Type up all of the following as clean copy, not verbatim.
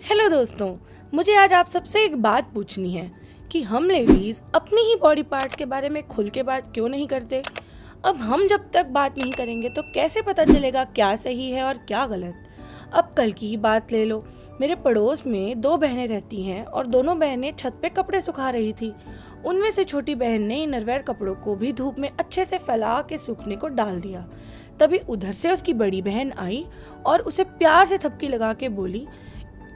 Hello दोस्तों, मुझे आज आप सबसे एक बात पूछनी है कि हम लेडीज़ अपनी ही बॉडी पार्ट्स के बारे में खुल के बात क्यों नहीं करते। अब हम जब तक बात नहीं करेंगे तो कैसे पता चलेगा क्या सही है और क्या गलत। अब कल की ही बात ले लो। मेरे पड़ोस में दो बहनें रहती हैं और दोनों बहनें छत पे कपड़े सुखा रही थी। उनमें से छोटी बहन ने इनरवेयर कपड़ों को भी धूप में अच्छे से फैला के सूखने को डाल दिया। तभी उधर से उसकी बड़ी बहन आई और उसे प्यार से थपकी लगा के बोली,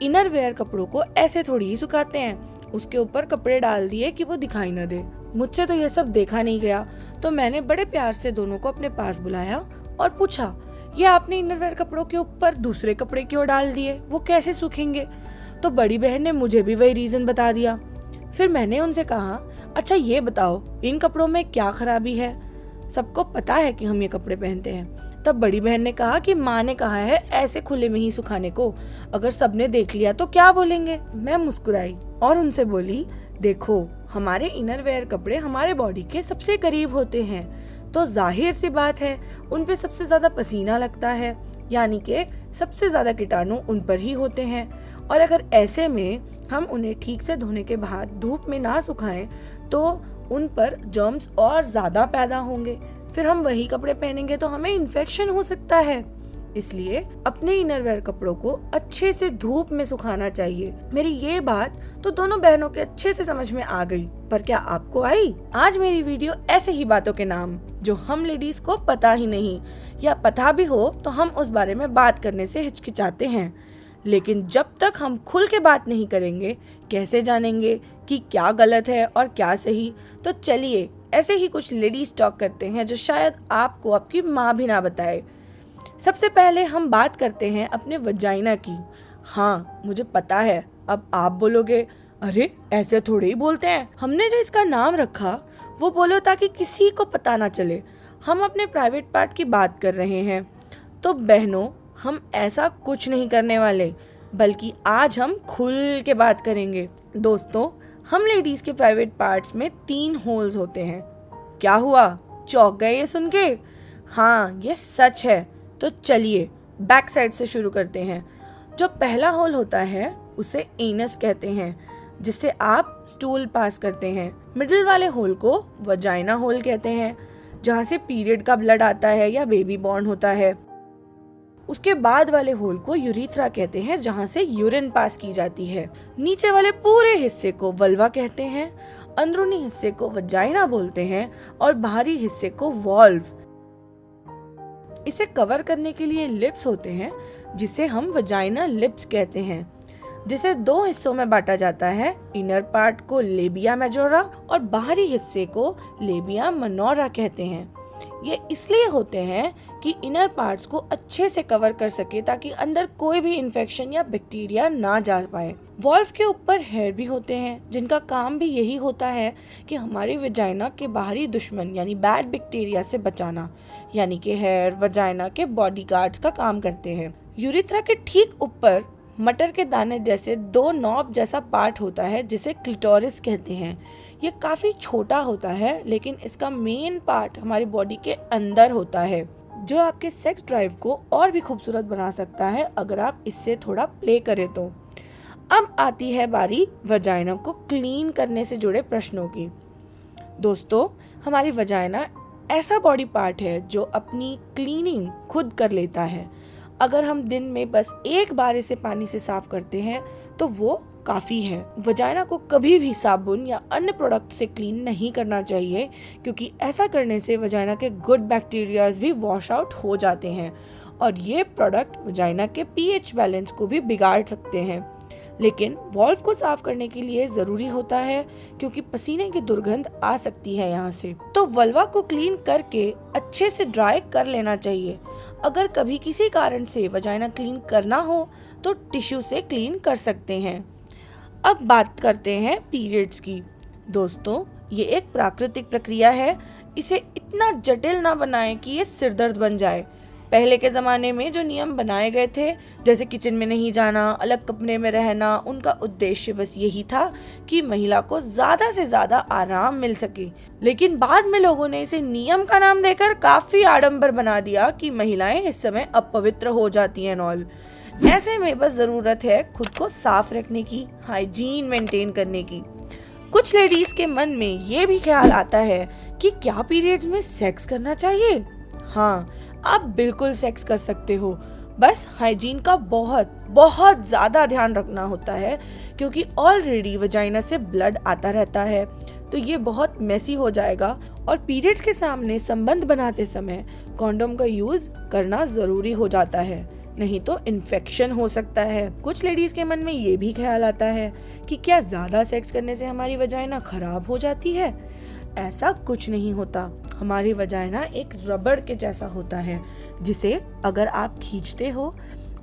इनरवेयर कपड़ों को ऐसे थोड़ी ही सुखाते हैं, उसके ऊपर कपड़े डाल दिए कि वो दिखाई न दे। मुझसे तो यह सब देखा नहीं गया, तो मैंने बड़े प्यार से दोनों को अपने पास बुलाया और पूछा, ये आपने इनरवेयर कपड़ों के ऊपर दूसरे कपड़े क्यों डाल दिए, वो कैसे सूखेंगे। तो बड़ी बहन ने मुझे भी वही रीजन बता दिया। फिर मैंने उनसे कहा, अच्छा ये बताओ इन कपड़ों में क्या खराबी है, सबको पता है कि हम ये कपड़े पहनते हैं। तब बड़ी बहन ने कहा कि माँ ने कहा है ऐसे खुले में ही सुखाने को, अगर सबने देख लिया तो क्या बोलेंगे। मैं मुस्कुराई और उनसे बोली, देखो हमारे इनरवेयर कपड़े हमारे बॉडी के सबसे करीब होते हैं, तो जाहिर सी बात है उन पे सबसे ज्यादा पसीना लगता है, यानी कि सबसे ज्यादा कीटाणु उन पर ही होते हैं। और अगर ऐसे में हम उन्हें ठीक से धोने के बाद धूप में ना सुखाएं तो उन पर जर्म्स और ज्यादा पैदा होंगे, फिर हम वही कपड़े पहनेंगे तो हमें इन्फेक्शन हो सकता है। इसलिए अपने इनरवेयर कपड़ों को अच्छे से धूप में सुखाना चाहिए। मेरी ये बात तो दोनों बहनों के अच्छे से समझ में आ गई, पर क्या आपको आई? आज मेरी वीडियो ऐसे ही बातों के नाम जो हम लेडीज को पता ही नहीं, या पता भी हो तो हम उस बारे में बात करने से हिचकिचाते हैं। लेकिन जब तक हम खुल के बात नहीं करेंगे कैसे जानेंगे कि क्या गलत है और क्या सही। तो चलिए ऐसे ही कुछ लेडीज टॉक करते हैं जो शायद आपको आपकी माँ भी ना बताए। सबसे पहले हम बात करते हैं अपने वजाइना की। हाँ मुझे पता है, अब आप बोलोगे, अरे ऐसे थोड़े ही बोलते हैं, हमने जो इसका नाम रखा वो बोलो ताकि किसी को पता ना चले हम अपने प्राइवेट पार्ट की बात कर रहे हैं। तो बहनों, हम ऐसा कुछ नहीं करने वाले, बल्कि आज हम खुल के बात करेंगे। दोस्तों, हम लेडीज के प्राइवेट पार्ट्स में 3 होल्स होते हैं। क्या हुआ, चौंक गए ये सुन के? हाँ ये सच है। तो चलिए बैक साइड से शुरू करते हैं। जो पहला होल होता है उसे एनस कहते हैं, जिससे आप स्टूल पास करते हैं। मिडिल वाले होल को वजाइना होल कहते हैं, जहाँ से पीरियड का ब्लड आता है या बेबी बॉर्न होता है। उसके बाद वाले होल को यूरिथ्रा कहते हैं, जहाँ से यूरिन पास की जाती है। नीचे वाले पूरे हिस्से को वल्वा कहते हैं, अंदरूनी हिस्से को वजाइना बोलते हैं और बाहरी हिस्से को वॉल्व। इसे कवर करने के लिए लिप्स होते हैं, जिसे हम वजाइना लिप्स कहते हैं, जिसे 2 हिस्सों में बांटा जाता है। इनर पार्ट को लेबिया मेजोरा और बाहरी हिस्से को लेबिया मिनोरा कहते हैं। ये इसलिए होते हैं कि इनर पार्ट्स को अच्छे से कवर कर सके ताकि अंदर कोई भी इन्फेक्शन या बैक्टीरिया ना जा पाए। वॉल्व के ऊपर हेयर भी होते हैं, जिनका काम भी यही होता है कि हमारी वजाइना के बाहरी दुश्मन यानी बैड बैक्टीरिया से बचाना, यानी कि हेयर वजाइना के बॉडीगार्ड्स का काम करते हैं। यूरिथ्रा के ठीक ऊपर मटर के दाने जैसे 2 नॉब जैसा पार्ट होता है, जिसे क्लिटोरिस कहते हैं। ये काफी छोटा होता है, लेकिन इसका मेन पार्ट हमारी बॉडी के अंदर होता है, जो आपके सेक्स ड्राइव को और भी खूबसूरत बना सकता है अगर आप इससे थोड़ा प्ले करें तो। अब आती है बारी वजाइना को क्लीन करने से जुड़े प्रश्नों की। दोस्तों, हमारी वजाइना ऐसा बॉडी पार्ट है जो अपनी क्लीनिंग खुद कर लेता है। अगर हम दिन में बस एक बार इसे पानी से साफ करते हैं तो वो काफी है। वजाइना को कभी भी साबुन या अन्य प्रोडक्ट से क्लीन नहीं करना चाहिए, क्योंकि ऐसा करने से वजाइना के गुड बैक्टीरियाज भी वॉश आउट हो जाते हैं और ये प्रोडक्ट वजाइना के पीएच बैलेंस को भी बिगाड़ सकते हैं। लेकिन वॉल्व को साफ करने के लिए जरूरी होता है, क्योंकि पसीने की दुर्गंध आ सकती है यहाँ से। तो वल्वा को क्लीन करके अच्छे से ड्राई कर लेना चाहिए। अगर कभी किसी कारण से वजाइना क्लीन करना हो तो टिश्यू से क्लीन कर सकते हैं। अब बात करते हैं पीरियड्स की। दोस्तों, ये एक प्राकृतिक प्रक्रिया है, इसे इतना जटिल ना बनाएं कि ये सिरदर्द बन जाए। पहले के ज़माने में जो नियम बनाए गए थे, जैसे किचन में नहीं जाना, अलग कमरे में रहना, उनका उद्देश्य बस यही था कि महिला को ज़्यादा से ज़्यादा आराम मिल सके। लेकिन बाद में लोगों ने इसे नियम का नाम देकर काफ़ी आडंबर बना दिया कि महिलाएं इस समय अपवित्र हो जाती हैं। ऐसे में बस जरूरत है खुद को साफ रखने की, हाइजीन मेंटेन करने की। कुछ लेडीज के मन में ये भी ख्याल आता है कि क्या पीरियड्स में सेक्स करना चाहिए। हाँ, आप बिल्कुल सेक्स कर सकते हो, बस हाइजीन का बहुत बहुत ज्यादा ध्यान रखना होता है, क्योंकि ऑलरेडी वजाइना से ब्लड आता रहता है, तो ये बहुत मेसी हो जाएगा। और पीरियड्स के सामने संबंध बनाते समय कॉन्डोम का यूज करना जरूरी हो जाता है, नहीं तो इन्फेक्शन हो सकता है। कुछ लेडीज के मन में ये भी ख्याल आता है कि क्या ज्यादा सेक्स करने से हमारी वजाइना खराब हो जाती है। ऐसा कुछ नहीं होता। हमारी वजाइना एक रबड़ के जैसा होता है, जिसे अगर आप खींचते हो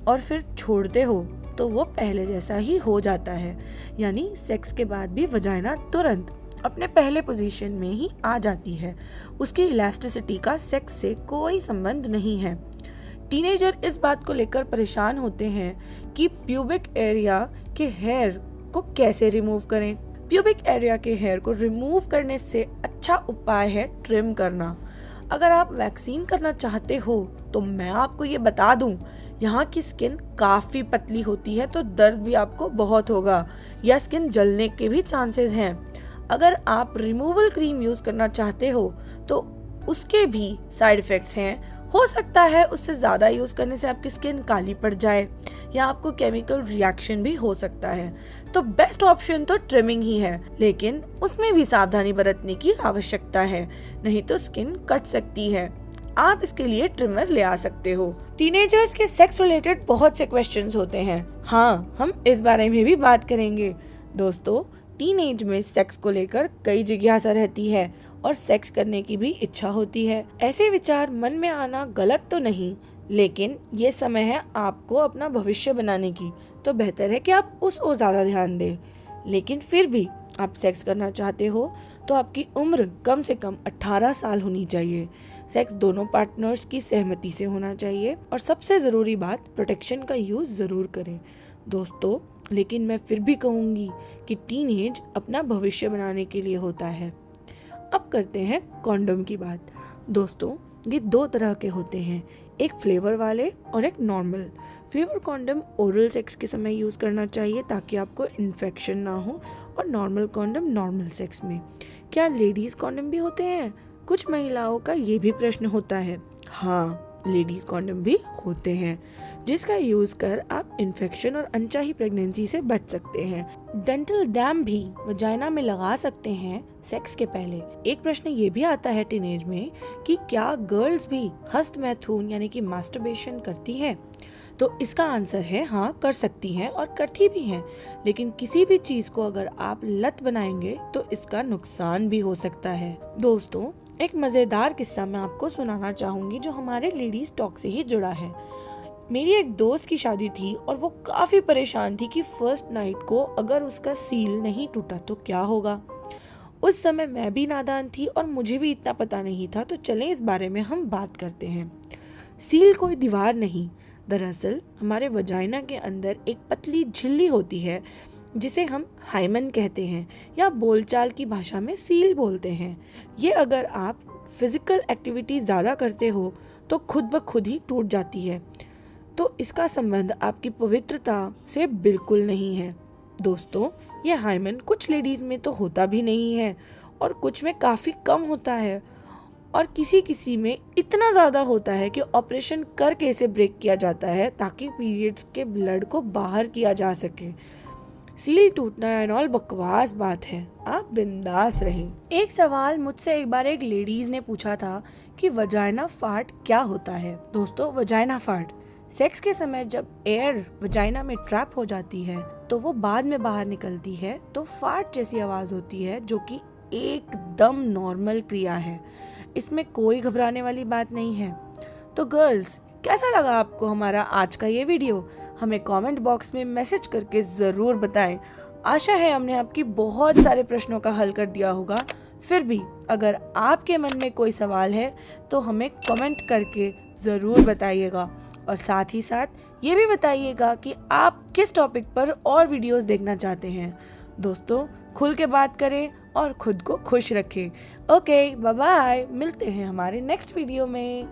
और फिर छोड़ते हो तो वो पहले जैसा ही हो जाता है, यानी सेक्स के बाद भी वजाइना तुरंत अपने पहले पोजीशन में ही आ जाती है। उसकी इलास्टिसिटी का सेक्स से कोई संबंध नहीं है। टीनेजर इस बात को लेकर परेशान होते हैं कि प्यूबिक एरिया के हेयर को कैसे रिमूव करें। प्यूबिक एरिया के हेयर को रिमूव करने से अच्छा उपाय है ट्रिम करना। अगर आप वैक्सीन करना चाहते हो तो मैं आपको ये बता दूं, यहाँ की स्किन काफी पतली होती है, तो दर्द भी आपको बहुत होगा या स्किन जलने के भी चांसेस हैं। अगर आप रिमूवल क्रीम यूज करना चाहते हो तो उसके भी साइड इफेक्ट्स हैं। हो सकता है उससे ज्यादा यूज करने से आपकी स्किन काली पड़ जाए या आपको केमिकल रिएक्शन भी हो सकता है। तो बेस्ट ऑप्शन तो ट्रिमिंग ही है, लेकिन उसमें भी सावधानी बरतने की आवश्यकता है, नहीं तो स्किन कट सकती है। आप इसके लिए ट्रिमर ले आ सकते हो। टीनेजर्स के सेक्स रिलेटेड बहुत से क्वेश्चंस होते हैं। हाँ, हम इस बारे में भी बात करेंगे। दोस्तों, टीनेज में सेक्स को लेकर कई जिज्ञासा रहती है और सेक्स करने की भी इच्छा होती है। ऐसे विचार मन में आना गलत तो नहीं, लेकिन ये समय है आपको अपना भविष्य बनाने की, तो बेहतर है कि आप उस ओर ज्यादा ध्यान दें। लेकिन फिर भी आप सेक्स करना चाहते हो तो आपकी उम्र कम से कम 18 साल होनी चाहिए। सेक्स दोनों पार्टनर्स की सहमति से होना चाहिए और सबसे ज़रूरी बात, प्रोटेक्शन का यूज़ ज़रूर करें। दोस्तों, लेकिन मैं फिर भी कहूँगी कि टीनेज अपना भविष्य बनाने के लिए होता है। अब करते हैं कॉन्डोम की बात। दोस्तों, ये दो तरह के होते हैं, एक फ्लेवर वाले और एक normal. Flavour condom oral sex के समय यूज़ करना चाहिए ताकि आपको इन्फेक्शन ना हो, और नॉर्मल कॉन्डोम नॉर्मल सेक्स में। क्या लेडीज़ कॉन्डोम भी होते हैं? कुछ महिलाओं का ये भी प्रश्न होता है। हाँ, लेडीज कॉन्डोम भी होते हैं, जिसका यूज कर आप इन्फेक्शन और अनचाही प्रेगनेंसी से बच सकते हैं। डेंटल डैम भी वजाइना में लगा सकते हैं सेक्स के पहले। एक प्रश्न ये भी आता है टीनेज में कि क्या गर्ल्स भी हस्तमैथुन यानी कि मास्टरबेशन करती हैं? तो इसका आंसर है हाँ, कर सकती हैं और करती भी हैं, लेकिन किसी भी चीज को अगर आप लत बनाएंगे तो इसका नुकसान भी हो सकता है। दोस्तों, एक मजेदार किस्सा मैं आपको सुनाना चाहूंगी जो हमारे लेडीज टॉक से ही जुड़ा है। मेरी एक दोस्त की शादी थी और वो काफी परेशान थी कि फर्स्ट नाइट को अगर उसका सील नहीं टूटा तो क्या होगा। उस समय मैं भी नादान थी और मुझे भी इतना पता नहीं था, तो चलें इस बारे में हम बात करते हैं। सील कोई दीवार नहीं, दरअसल हमारे वजाइना के अंदर एक पतली झिल्ली होती है जिसे हम हाइमन कहते हैं या बोलचाल की भाषा में सील बोलते हैं। ये अगर आप फिजिकल एक्टिविटी ज़्यादा करते हो तो खुद ब खुद ही टूट जाती है, तो इसका संबंध आपकी पवित्रता से बिल्कुल नहीं है। दोस्तों, ये हाइमन कुछ लेडीज़ में तो होता भी नहीं है और कुछ में काफ़ी कम होता है, और किसी किसी में इतना ज़्यादा होता है कि ऑपरेशन करके इसे ब्रेक किया जाता है ताकि पीरियड्स के ब्लड को बाहर किया जा सके। सील टूटना एंड ऑल बकवास बात है, आप बिंदास रहें। एक सवाल मुझसे एक बार एक लेडीज ने पूछा था कि वजाइना फार्ट क्या होता है। दोस्तों, वजाइना फार्ट सेक्स के समय जब एयर वजाइना में ट्रैप हो जाती है तो वो बाद में बाहर निकलती है, तो फार्ट जैसी आवाज होती है जो कि एकदम नॉर्मल क्रिया है। इसमें कोई घबराने वाली बात नहीं है। तो गर्ल्स, कैसा लगा आपको हमारा आज का ये वीडियो? हमें कमेंट बॉक्स में मैसेज करके ज़रूर बताएं। आशा है हमने आपकी बहुत सारे प्रश्नों का हल कर दिया होगा। फिर भी अगर आपके मन में कोई सवाल है तो हमें कमेंट करके ज़रूर बताइएगा, और साथ ही साथ ये भी बताइएगा कि आप किस टॉपिक पर और वीडियोस देखना चाहते हैं। दोस्तों, खुल के बात करें और खुद को खुश रखें। ओके, बाय बाय, मिलते हैं हमारे नेक्स्ट वीडियो में।